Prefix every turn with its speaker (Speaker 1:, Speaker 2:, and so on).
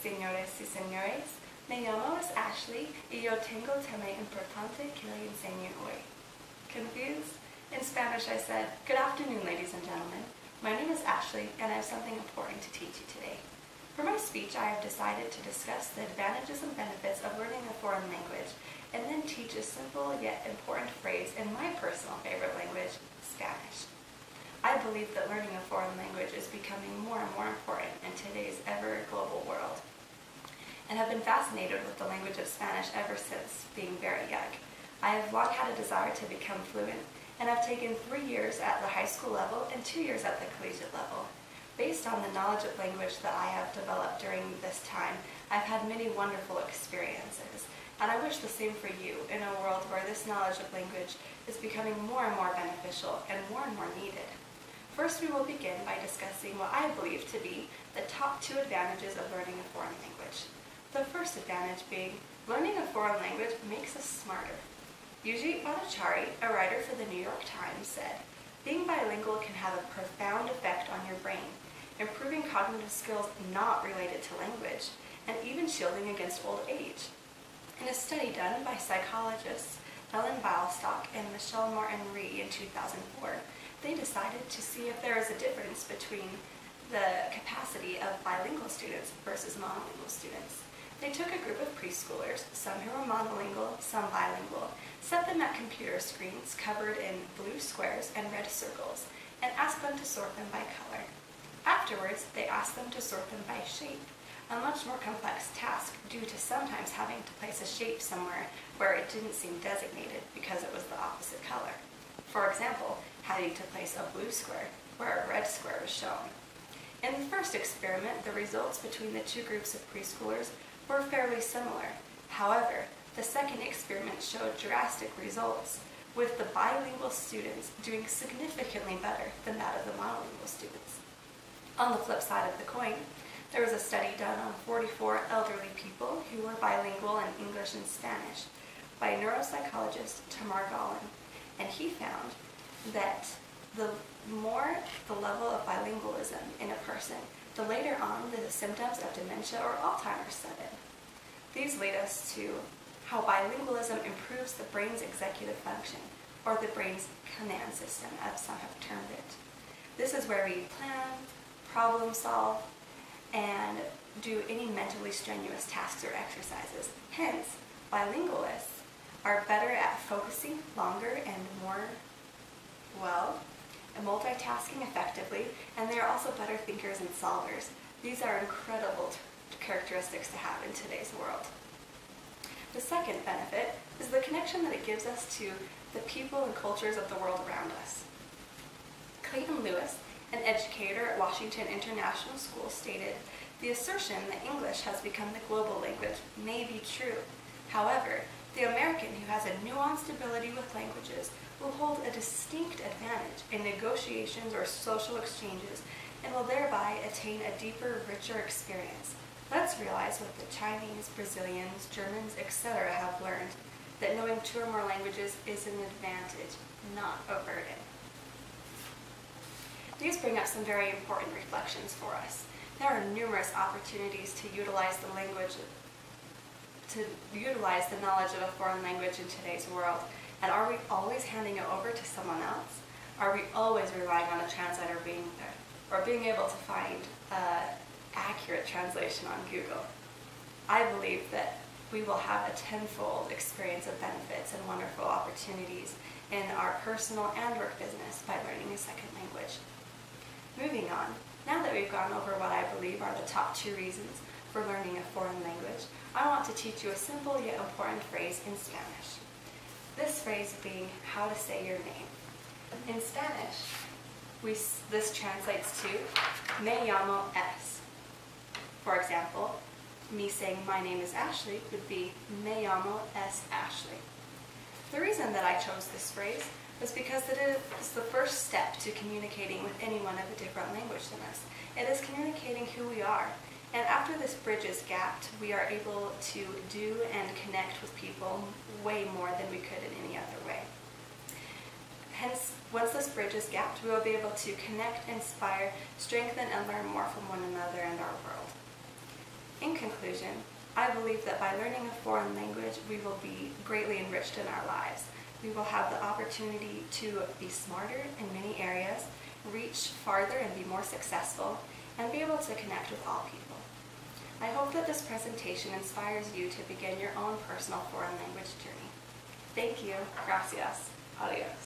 Speaker 1: señores y señores, me llamo es Ashley y yo tengo tema importante que le enseño hoy. Confused? In Spanish I said, "Good afternoon, ladies and gentlemen. My name is Ashley and I have something important to teach you today." For my speech, I have decided to discuss the advantages and benefits of learning a foreign language and then teach a simple yet important phrase in my personal favorite language, Spanish. I believe that learning a foreign language is becoming more and more important in today's ever-global world, and have been fascinated with the language of Spanish ever since being very young. I have long had a desire to become fluent, and I've taken 3 years at the high school level and 2 years at the collegiate level. Based on the knowledge of language that I have developed during this time, I've had many wonderful experiences, and I wish the same for you in a world where this knowledge of language is becoming more and more beneficial and more needed. First, we will begin by discussing what I believe to be the top 2 advantages of learning a foreign language. The first advantage being, learning a foreign language makes us smarter. Yuji Bhattacharya, a writer for the New York Times, said, "Being bilingual can have a profound effect on your brain, improving cognitive skills not related to language, and even shielding against old age." In a study done by psychologists Ellen Bialstock and Michelle Martin-Ree in 2004, they decided to see if there is a difference between the capacity of bilingual students versus monolingual students. They took a group of preschoolers, some who were monolingual, some bilingual, set them at computer screens covered in blue squares and red circles, and asked them to sort them by color. Afterwards, they asked them to sort them by shape, a much more complex task due to sometimes having to place a shape somewhere where it didn't seem designated because it was the opposite color. For example, having to place a blue square where a red square was shown. In the first experiment, the results between the 2 groups of preschoolers were fairly similar. However, the second experiment showed drastic results, with the bilingual students doing significantly better than that of the monolingual students. On the flip side of the coin, there was a study done on 44 elderly people who were bilingual in English and Spanish by neuropsychologist Tamar Golan, and he found that the more the level of bilingualism in a person, the later on the symptoms of dementia or Alzheimer's set in. These lead us to how bilingualism improves the brain's executive function, or the brain's command system, as some have termed it. This is where we plan, problem solve, and do any mentally strenuous tasks or exercises. Hence, bilingualists are better at focusing longer and more and multitasking effectively, and they are also better thinkers and solvers. These are incredible characteristics to have in today's world. The second benefit is the connection that it gives us to the people and cultures of the world around us. Clayton Lewis, an educator at Washington International School, stated, "The assertion that English has become the global language may be true. However, the American who has a nuanced ability with languages will hold a distinct advantage in negotiations or social exchanges and will thereby attain a deeper, richer experience. Let's realize what the Chinese, Brazilians, Germans, etc. have learned, that knowing 2 or more languages is an advantage, not a burden." These bring up some very important reflections for us. There are numerous opportunities to utilize the knowledge of a foreign language in today's world. And are we always handing it over to someone else? Are we always relying on a translator being there, or being able to find accurate translation on Google? I believe that we will have a tenfold experience of benefits and wonderful opportunities in our personal and work business by learning a second language. Moving on, now that we've gone over what I believe are the top 2 reasons for learning a foreign language, I want to teach you a simple yet important phrase in Spanish. This phrase being how to say your name. In Spanish, this translates to "Me llamo es." For example, me saying my name is Ashley would be "Me llamo es Ashley." The reason that I chose this phrase was because it is the first step to communicating with anyone of a different language than us. It is communicating who we are. And after this bridge is gapped, we are able to do and connect with people way more than we could in any other way. Hence, once this bridge is gapped, we will be able to connect, inspire, strengthen, and learn more from one another and our world. In conclusion, I believe that by learning a foreign language, we will be greatly enriched in our lives. We will have the opportunity to be smarter in many areas, reach farther and be more successful, and be able to connect with all people. I hope that this presentation inspires you to begin your own personal foreign language journey. Thank you. Gracias. Adios.